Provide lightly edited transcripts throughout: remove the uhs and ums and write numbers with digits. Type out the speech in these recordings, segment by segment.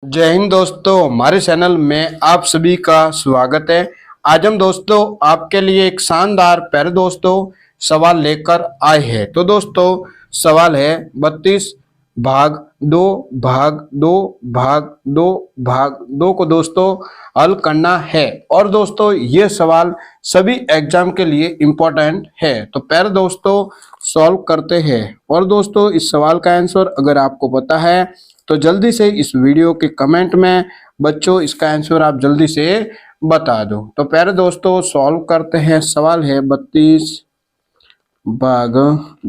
जय हिंद दोस्तों, हमारे चैनल में आप सभी का स्वागत है। आज हम दोस्तों आपके लिए एक शानदार प्यारे दोस्तों सवाल लेकर आए हैं। तो दोस्तों सवाल है 32 भाग 2 भाग 2 भाग 2 भाग 2 को दोस्तों हल करना है। और दोस्तों ये सवाल सभी एग्जाम के लिए इम्पोर्टेंट है। तो प्यारे दोस्तों सॉल्व करते हैं। और दोस्तों इस सवाल का आंसर अगर आपको पता है तो जल्दी से इस वीडियो के कमेंट में बच्चों इसका आंसर आप जल्दी से बता दो। तो प्यारे दोस्तों सॉल्व करते हैं। सवाल है 32 भाग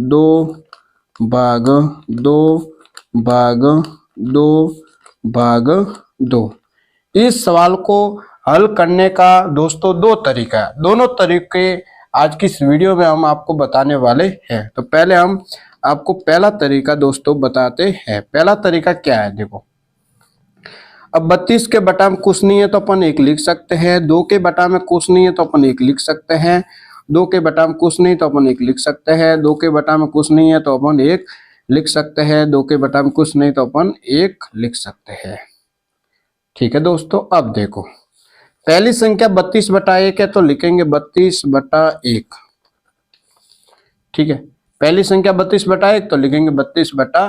2 भाग 2 भाग 2 भाग 2। इस सवाल को हल करने का दोस्तों दो तरीका है। दोनों तरीके आज की इस वीडियो में हम आपको बताने वाले हैं। तो पहले हम आपको पहला तरीका दोस्तों बताते हैं। पहला तरीका क्या है, देखो अब 32 के बटा में कुछ नहीं है तो अपन 1 लिख सकते हैं। 2 के बटा में कुछ नहीं है तो अपन 1 लिख सकते हैं। 2 के बटा में कुछ नहीं तो अपन 1 लिख सकते हैं। 2 के बटा में कुछ नहीं है तो अपन 1 लिख सकते हैं। 2 के बटा में कुछ नहीं तो अपन 1 लिख सकते हैं। ठीक है दोस्तों, अब देखो पहली संख्या 32 बटा 1 है तो लिखेंगे 32 बटा 1। ठीक है, पहली संख्या 32 बटा 1 तो लिखेंगे 32 बटा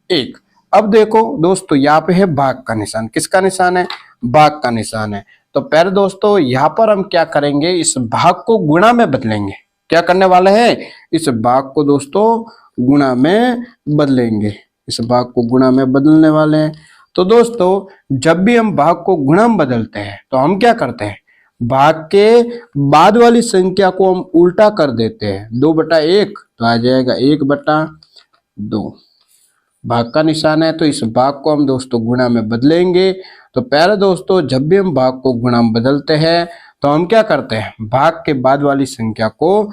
1। अब देखो दोस्तों यहाँ पे है भाग का निशान। किसका निशान है? भाग का निशान है। तो प्यारे दोस्तों यहाँ पर हम क्या करेंगे, इस भाग को गुणा में बदलेंगे। क्या करने वाले हैं? इस भाग को दोस्तों गुणा में बदलेंगे। इस भाग को गुणा में बदलने वाले हैं। तो दोस्तों जब भी हम भाग को गुणा में बदलते हैं तो हम क्या करते हैं, भाग के बाद वाली संख्या को हम उल्टा कर देते हैं। 2 बटा 1 तो आ जाएगा 1 बटा 2। भाग का निशान है तो इस भाग को हम दोस्तों गुणा में बदलेंगे। तो प्यारे दोस्तों जब भी हम भाग को गुणा में बदलते हैं तो हम क्या करते हैं, भाग के बाद वाली संख्या को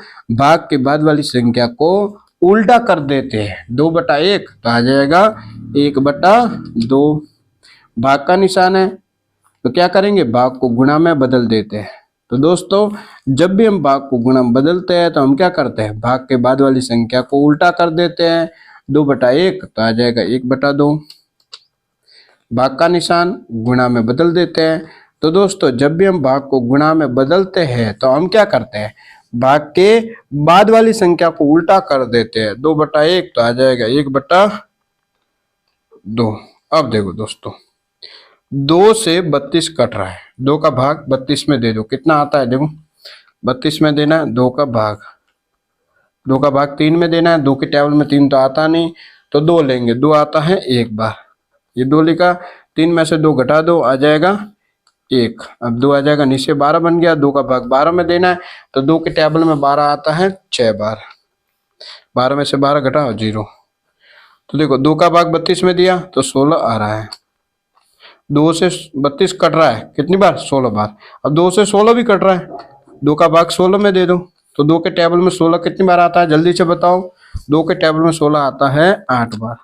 उल्टा कर देते हैं। 2 बटा 1 तो आ जाएगा 1 बटा 2। भाग का निशान है तो क्या करेंगे, भाग को गुणा में बदल देते हैं। तो दोस्तों जब भी हम भाग को गुणा में बदलते हैं तो हम क्या करते हैं, भाग के बाद वाली संख्या को उल्टा कर देते हैं। 2 बटा 1 तो आ जाएगा 1 बटा 2। भाग का निशान गुणा में बदल देते हैं। तो दोस्तों जब भी हम भाग को गुणा में बदलते हैं तो हम क्या करते हैं, भाग के बाद वाली संख्या को उल्टा कर देते हैं। 2 बटा 1 तो आ जाएगा 1 बटा 2। अब देखो दोस्तों 2 से 32 कट रहा है। 2 का भाग 32 में दे दो, कितना आता है देखो, 32 में देना है 2 का भाग। 2 का भाग 3 में देना है। 2 के टेबल में 3 तो आता नहीं तो 2 लेंगे। 2 आता है एक बार, ये 2 लिखा। 3 में से 2 घटा दो, आ जाएगा 1। अब 2 आ जाएगा, नीचे 12 बन गया। 2 का भाग 12 में देना है तो 2 के टेबल में 12 आता है 6 बार। 12 में से 12 घटाओ 0। तो देखो 2 का भाग 32 में दिया तो 16 आ रहा है। 2 से 32 कट रहा है कितनी बार? 16 बार। अब 2 से 16 भी कट रहा है। 2 का भाग 16 में दे दो तो 2 के टेबल में 16 कितनी बार आता है, जल्दी से बताओ। 2 के टेबल में 16 आता है 8 बार।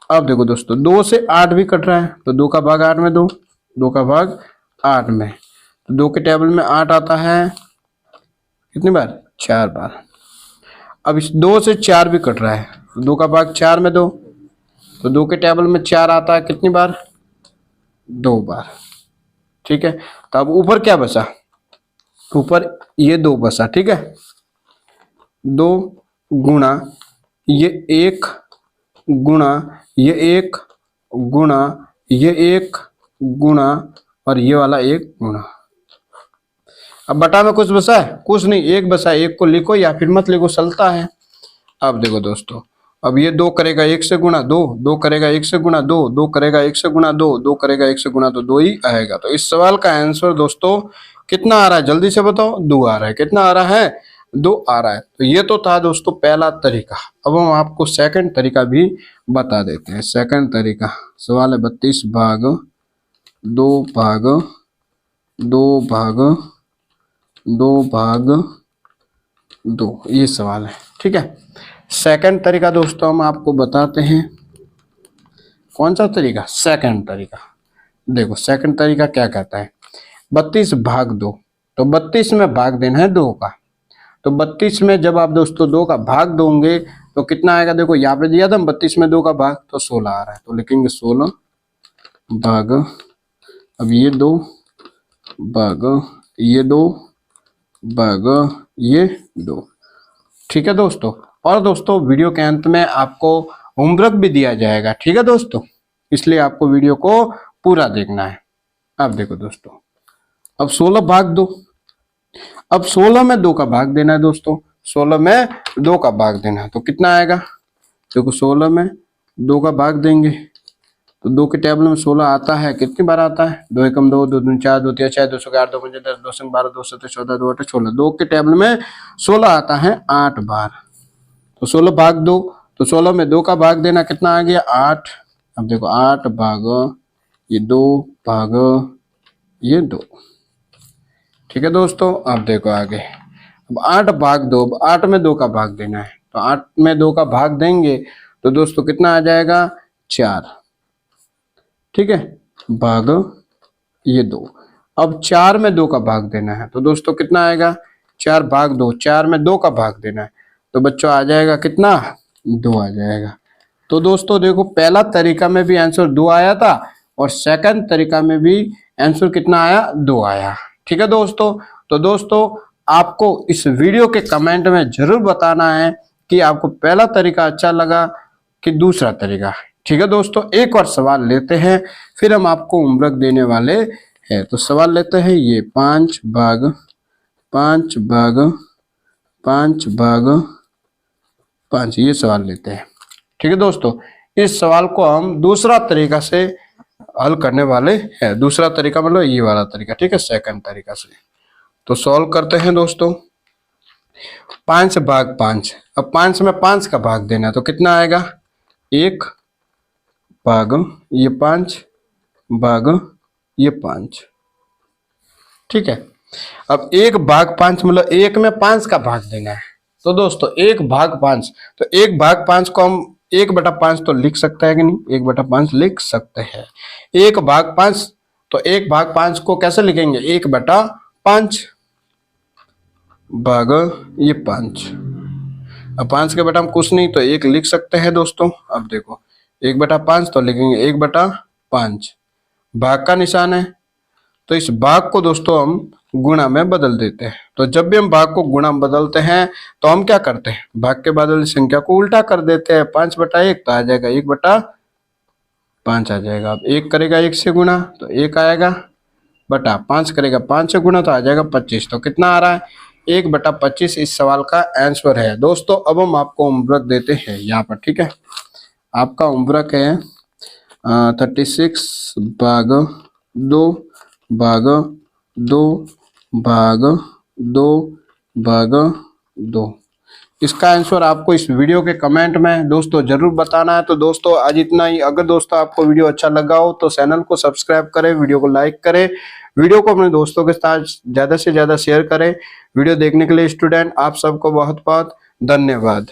अब देखो दोस्तों 2 से 8 भी कट रहा है तो 2 का भाग 8 में दो। 2 का भाग 8 में तो 2 के टेबल में 8 आता है कितनी बार? 4 बार। अब इस 2 से 4 भी कट रहा है तो 2 का भाग 4 में दो तो 2 के टेबल में 4 आता है कितनी बार? 2 बार। ठीक है, तो अब ऊपर क्या बचा, ऊपर ये 2 बचा। ठीक है, 2 गुणा ये 1 गुणा ये 1 गुणा ये 1 गुणा और ये वाला 1 गुणा। अब बटा में कुछ बचा है? कुछ नहीं, 1 बचा है। 1 को लिखो या फिर मत लिखो, चलता है। अब देखो दोस्तों अब ये 2 करेगा 1 से गुणा 2, 2 करेगा 1 से गुणा 2, 2 करेगा 1 से गुणा 2, 2 करेगा 1 से गुणा तो 2 ही आएगा। तो इस सवाल का आंसर दोस्तों कितना आ रहा है, जल्दी से बताओ। 2 आ रहा है। कितना आ रहा है? 2 आ रहा है। तो ये तो था दोस्तों पहला तरीका। अब हम आपको सेकंड तरीका भी बता देते हैं। सेकंड तरीका सवाल है 32 भाग 2 भाग 2 भाग 2 भाग 2, ये सवाल है। ठीक है, सेकंड तरीका दोस्तों हम आपको बताते हैं। कौन सा तरीका? सेकंड तरीका। देखो सेकंड तरीका क्या कहता है, 32 भाग 2 तो 32 में भाग देना है 2 का। तो 32 में जब आप दोस्तों 2 का भाग दोगे तो कितना आएगा, देखो यहाँ पे दिया था 32 में 2 का भाग तो 16 आ रहा है तो लिखेंगे 16 भाग, अब ये 2 भाग ये 2 भाग ये 2। ठीक है दोस्तों। और दोस्तों वीडियो के अंत में आपको होमवर्क भी दिया जाएगा, ठीक है दोस्तों, इसलिए आपको वीडियो को पूरा देखना है। अब देखो दोस्तों, अब 16 भाग 2, अब 16 में 2 का भाग देना है दोस्तों, 16 में 2 का भाग देना है तो कितना आएगा, देखो 16 में 2 का भाग देंगे तो 2 के टेबल में 16 आता है, कितनी बार आता है, 2 एकम 2, 2 दूनी 4, 2 तिया 6, 2 सौ 8, 2 पंजे 10, 2 संग 12, 2 सत्ते 14, 2 अठे 16, 2 के टेबल में 16 आता है 8 बार, तो 16 भाग 2, तो 16 में 2 का भाग देना, कितना आ गया 8। अब देखो 8 भाग ये 2 भाग ये 2। ठीक है दोस्तों। अब देखो आगे, अब 8 भाग 2, 8 में 2 का भाग देना है तो 8 में 2 का भाग देंगे तो दोस्तों कितना आ जाएगा 4। ठीक है, भाग ये 2। अब 4 में 2 का भाग देना है तो दोस्तों कितना आएगा 4 भाग 2, 4 में 2 का भाग देना है तो बच्चों आ जाएगा कितना 2 आ जाएगा। तो दोस्तों देखो पहला तरीका में भी आंसर 2 आया था और सेकंड तरीका में भी आंसर कितना आया 2 आया। ठीक है दोस्तों। तो दोस्तों आपको इस वीडियो के कमेंट में जरूर बताना है कि आपको पहला तरीका अच्छा लगा कि दूसरा तरीका। ठीक है दोस्तों, एक और सवाल लेते हैं फिर हम आपको होमवर्क देने वाले हैं। तो सवाल लेते हैं ये 5 भाग 5 भाग 5 भाग 5, ये सवाल लेते हैं। ठीक है दोस्तों, इस सवाल को हम दूसरा तरीका से हल करने वाले हैं। दूसरा तरीका मतलब ये वाला तरीका, ठीक है, सेकंड तरीका से। तो सॉल्व करते हैं दोस्तों। 5 भाग 5, अब 5 में 5 का भाग देना है तो कितना आएगा 1 भाग ये 5 भाग ये 5। ठीक है, अब 1 भाग 5 मतलब 1 में 5 का भाग देना है तो दोस्तों 1 भाग 5, तो 1 भाग 5 को हम 1/5 तो लिख सकते हैं कि नहीं, 1/5 लिख सकते हैं। 1 भाग 5, तो 1 भाग 5 को कैसे लिखेंगे 1/5 भाग ये 5। अब 5 के बटा हम कुछ नहीं तो 1 लिख सकते हैं दोस्तों। अब देखो 1/5 तो लिखेंगे 1/5, भाग का निशान है तो इस भाग को दोस्तों हम गुणा में बदल देते हैं। तो जब भी हम भाग को गुणा में बदलते हैं तो हम क्या करते हैं, भाग के बाद वाली संख्या को उल्टा कर देते हैं। 5/1 तो आ जाएगा 1/5 आ जाएगा। अब 1 करेगा 1 से गुणा तो 1 आएगा, बटा 5 करेगा 5 से गुणा तो आ जाएगा 25। तो कितना आ रहा है 1/25 इस सवाल का आंसर है। दोस्तों अब हम आपको होमवर्क देते हैं यहाँ पर। ठीक है, आपका होमवर्क है 36 भाग 2 भाग 2 भाग 2 भाग 2। इसका आंसर आपको इस वीडियो के कमेंट में दोस्तों जरूर बताना है। तो दोस्तों आज इतना ही। अगर दोस्तों आपको वीडियो अच्छा लगा हो तो चैनल को सब्सक्राइब करें, वीडियो को लाइक करें, वीडियो को अपने दोस्तों के साथ ज्यादा से ज्यादा शेयर करें। वीडियो देखने के लिए स्टूडेंट आप सबको बहुत बहुत धन्यवाद।